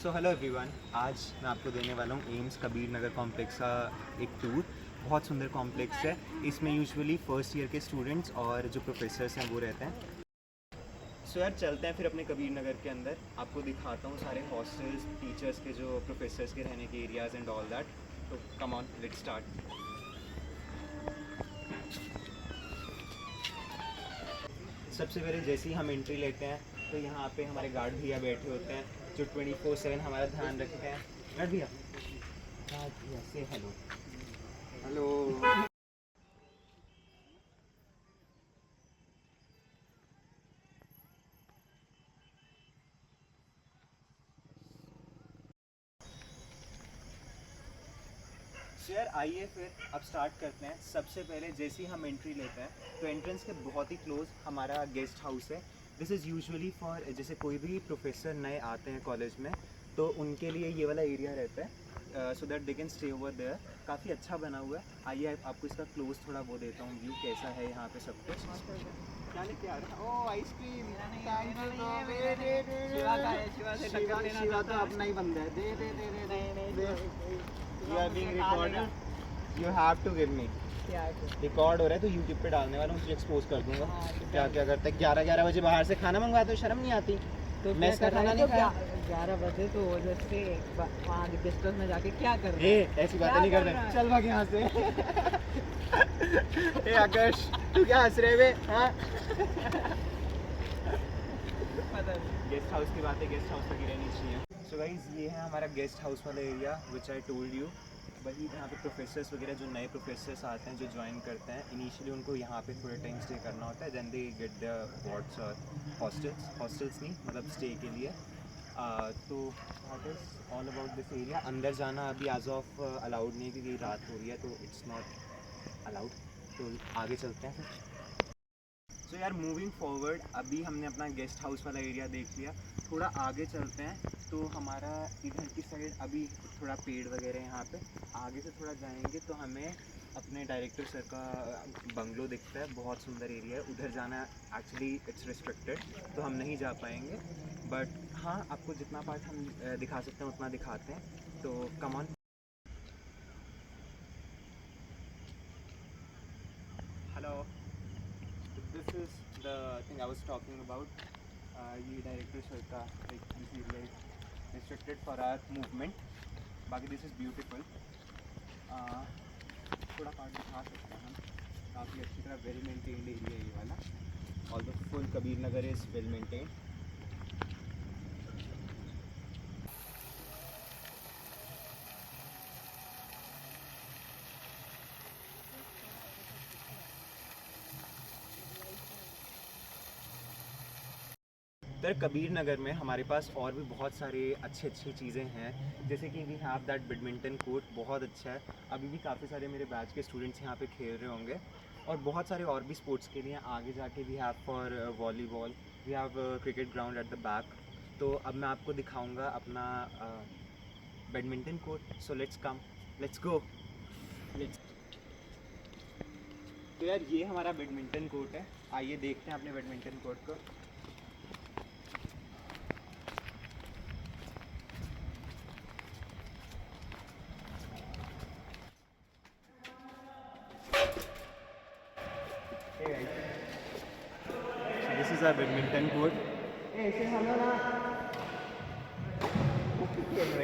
So hello everyone, आज मैं आपको देने वाला हूँ एम्स कबीर नगर कॉम्प्लेक्स का एक टूर। बहुत सुंदर कॉम्प्लेक्स है। इसमें यूजुअली फर्स्ट ईयर के स्टूडेंट्स और जो प्रोफेसर्स हैं वो रहते हैं। सो यार चलते हैं फिर अपने कबीर नगर के अंदर, आपको दिखाता हूँ सारे हॉस्टल्स, टीचर्स के, जो प्रोफेसर्स के रहने के एरियाज़ एंड ऑल दैट। तो कम ऑन, लेट्स स्टार्ट। सबसे पहले जैसे ही हम एंट्री लेते हैं तो यहाँ पे हमारे गार्ड भैया बैठे होते हैं जो 24/7 हमारा ध्यान रखते हैं। गार्ड भैया, से हेलो। हेलो। सो यार आइए फिर अब स्टार्ट करते हैं। सबसे पहले जैसे ही हम एंट्री लेते हैं तो एंट्रेंस के बहुत ही क्लोज हमारा गेस्ट हाउस है। दिस इज़ यूजुअली फॉर, जैसे कोई भी प्रोफेसर नए आते हैं कॉलेज में तो उनके लिए ये वाला एरिया रहता है, so that they can stay over there. काफ़ी अच्छा बना हुआ है। आइए आपको इसका क्लोज थोड़ा वो देता हूँ, व्यू कैसा है यहाँ पे सब कुछ। क्या लेके आ रहा है? ओह आइसक्रीम, शिवा तो अपना ही बंदा है। दे। You are being recorded, you have to give me. Record हो रहा है तो यूट्यूब पे डालने वाला हूँ, तुझे एक्सपोज कर दूंगा। क्या क्या करता है? 11 बजे बाहर से खाना मंगवाया तो शर्म नहीं आती? तो मैस का खाना नहीं खाया? 11 बजे तो वजह से वहाँ गेस्ट हाउस में जाके क्या कर रहे ए ऐसी बातें नहीं कर रहे, चल भाग यहाँ से। ए आकाश, तू क्या हंस रहे वे? हाँ, गेस्ट हाउस की बातें गेस्ट हाउस तक ही रहनी चाहिए। सो गाइस, ये है हमारा गेस्ट हाउस वाला area which I told you. वही यहाँ पे प्रोफेसर्स वगैरह, जो नए प्रोफेसर्स आते हैं, जो ज्वाइन करते हैं, इनिशियली उनको यहाँ पे थोड़े टाइम स्टे करना होता है। Then they get the wards और हॉस्टल्स नहीं, मतलब स्टे के लिए। तो that is all about this area. अंदर जाना अभी एज ऑफ अलाउड नहीं है क्योंकि रात हो रही है, तो इट्स नॉट अलाउड। तो आगे चलते हैं फिर। सो यार मूविंग फॉरवर्ड, अभी हमने अपना गेस्ट हाउस वाला एरिया देख लिया। थोड़ा आगे चलते हैं तो हमारा इधर की साइड अभी थोड़ा पेड़ वगैरह है यहाँ पे। आगे से थोड़ा जाएंगे तो हमें अपने डायरेक्टर सर का बंगलो दिखता है। बहुत सुंदर एरिया है। उधर जाना एक्चुअली इट्स रिस्ट्रिक्टेड, तो हम नहीं जा पाएंगे। बट हाँ, आपको जितना पार्ट हम दिखा सकते हैं उतना दिखाते हैं। तो come on. Hello, this is the thing I was talking about. ये डायरेक्टर सर का एक this area is restricted for our movement. बाकी दिस इज़ ब्यूटीफुल। थोड़ा पार्ट दिखा सकते हैं हम। काफ़ी अच्छी तरह वेल मेंटेन्ड एरिया है ये वाला। All the full Kabir Nagar is well maintained. तर कबीर नगर में हमारे पास और भी बहुत सारे अच्छी चीज़ें हैं। जैसे कि we have that badminton court, बहुत अच्छा है। अभी भी काफ़ी सारे मेरे बैच के स्टूडेंट्स यहाँ पे खेल रहे होंगे। और बहुत सारे और भी स्पोर्ट्स के लिए आगे जाके we have for volleyball, we have cricket ground at the back. तो अब मैं आपको दिखाऊंगा अपना badminton court. So let's come, let's go, let's. तो यार ये हमारा बैडमिंटन कोर्ट है। आइए देखते हैं अपने बैडमिंटन कोर्ट को। Hey guys, so this is our badminton court. Hey, ऐसे हम लोग ना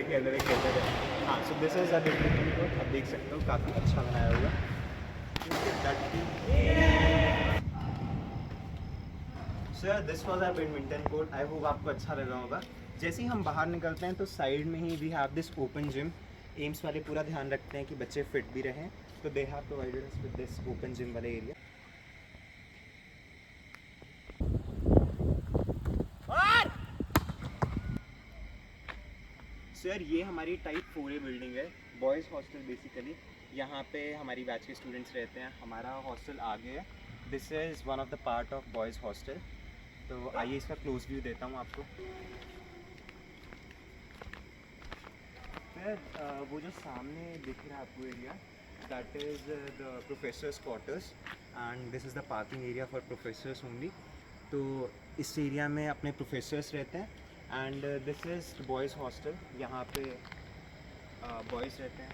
खेल रहे। हाँ, so this is our badminton court. आप देख सकते हो काफ़ी अच्छा बनाया हुआ। So yeah, this was our badminton court. I hope आपको अच्छा लगा होगा। जैसे ही हम बाहर निकलते हैं तो साइड में ही we have this open gym. AIIMS वाले पूरा ध्यान रखते हैं कि बच्चे फिट भी रहें, तो they have provided us with this open gym वाले एरिया। सो यार ये हमारी टाइप 4A बिल्डिंग है, बॉयज़ हॉस्टल बेसिकली। यहाँ पे हमारी बैच के स्टूडेंट्स रहते हैं। हमारा हॉस्टल आगे है। This is one of the part of boys hostel. तो आइए इसका क्लोज व्यू देता हूँ आपको। फिर वो जो सामने दिख रहा है आपको area, that is the professors quarters and this is the parking area for professors only. तो इस एरिया में अपने प्रोफेसर्स रहते हैं and this is boys hostel, यहाँ पे बॉयज़ रहते हैं।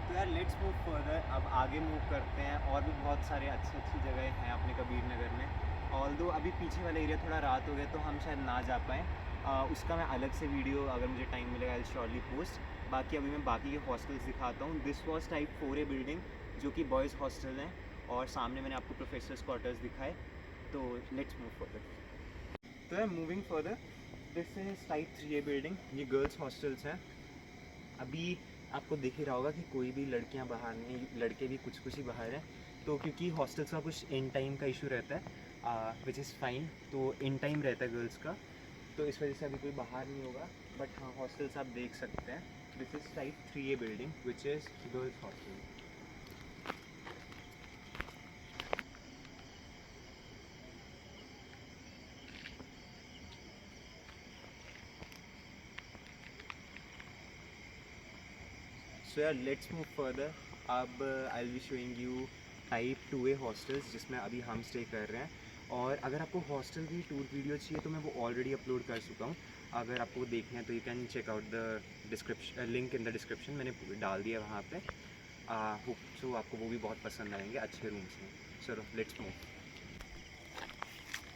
तो यार लेट्स मूव फर्दर, अब आगे मूव करते हैं। और भी बहुत सारे अच्छी जगह हैं अपने कबीर नगर में। ऑल्दो अभी पीछे वाला एरिया थोड़ा रात हो गया तो हम शायद ना जा पाएँ, उसका मैं अलग से वीडियो अगर मुझे टाइम मिलेगा आई श्योरली पोस्ट। बाकी अभी मैं बाकी के हॉस्टल्स दिखाता हूँ। This was type 4A building जो कि बॉयज़ हॉस्टल हैं, और सामने मैंने आपको प्रोफेसर्स क्वार्टर्स दिखाए। तो लेट्स मूव फर्दर। तो यार moving further, this is type 3A building, ये गर्ल्स हॉस्टल्स हैं। अभी आपको दिख ही रहा होगा कि कोई भी लड़कियां बाहर नहीं, लड़के भी कुछ ही बाहर हैं। तो क्योंकि हॉस्टल्स का कुछ इन टाइम का इशू रहता है, विच इज़ फाइन, तो इन टाइम रहता है गर्ल्स का, तो इस वजह से अभी कोई बाहर नहीं होगा। बट हाँ, हॉस्टल्स आप देख सकते हैं। This is type 3A building which is girls hostel. So यार लेट्स मूव फर्दर। अब I will be showing you type 2A hostels जिसमें अभी हम स्टे कर रहे हैं। और अगर आपको हॉस्टल की टूर वीडियो चाहिए तो मैं वो ऑलरेडी अपलोड कर चुका हूँ। अगर आपको देखना है तो you can check out the description, link in the description, मैंने डाल दिया वहाँ पे। होप सो आपको वो भी बहुत पसंद आएंगे, अच्छे रूम्स हैं। चलो लेट्स मूव।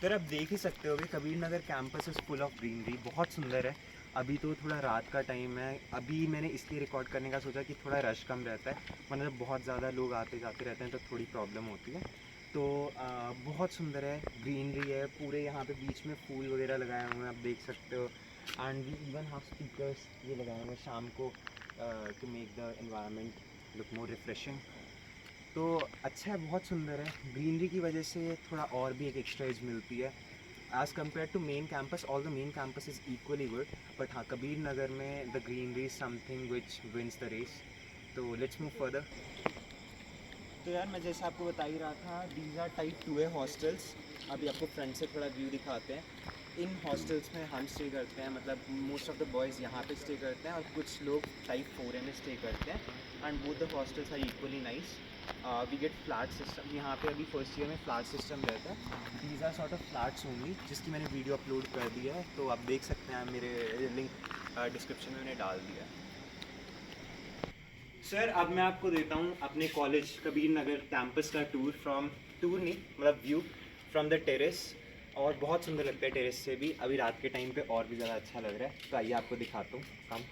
फिर आप देख ही सकते हो, Kabir Nagar campus is full of greenery, बहुत सुंदर है। अभी तो थोड़ा रात का टाइम है, अभी मैंने इसलिए रिकॉर्ड करने का सोचा कि थोड़ा रश कम रहता है, वरना जब बहुत ज़्यादा लोग आते जाते रहते हैं तो थोड़ी प्रॉब्लम होती है। तो बहुत सुंदर है, ग्रीनरी है पूरे, यहाँ पे बीच में फूल वगैरह लगाए हुए हैं, आप देख सकते हो। And we even have speakers ये लगाए हुए हैं शाम को to make the environment look more refreshing. तो अच्छा है, बहुत सुंदर है, ग्रीनरी की वजह से थोड़ा और भी एक एक्स्ट्रा एज मिलती है as compared to main campus. All the main campus is equally good, but हाँ, कबीर नगर में the greenery is something which wins the race. तो लेट्स मूव फर्दर। तो यार मैं जैसे आपको बता ही रहा था, these are type 2A hostels. अभी आपको फ्रंट से थोड़ा व्यू दिखाते हैं। इन हॉस्टल्स में हम स्टे करते हैं, मतलब मोस्ट ऑफ द बॉयज़ यहाँ पे स्टे करते हैं और कुछ लोग टाइप 4A में स्टे करते हैं। And both the hostels are equally nice. We get flat system, यहाँ पे अभी फर्स्ट ईयर में फ्लैट सिस्टम रहता है। These are sort of flats only, जिसकी मैंने वीडियो अपलोड कर दिया है, तो आप देख सकते हैं, मेरे लिंक डिस्क्रिप्शन में मैंने डाल दिया है। सर अब मैं आपको देता हूँ अपने कॉलेज कबीर नगर कैंपस का टूर नहीं मतलब व्यू फ्रॉम द टेरेस। और बहुत सुंदर लगता है टेरेस से भी, अभी रात के टाइम पे और भी ज़्यादा अच्छा लग रहा है। तो आइए आपको दिखाता हूँ। कम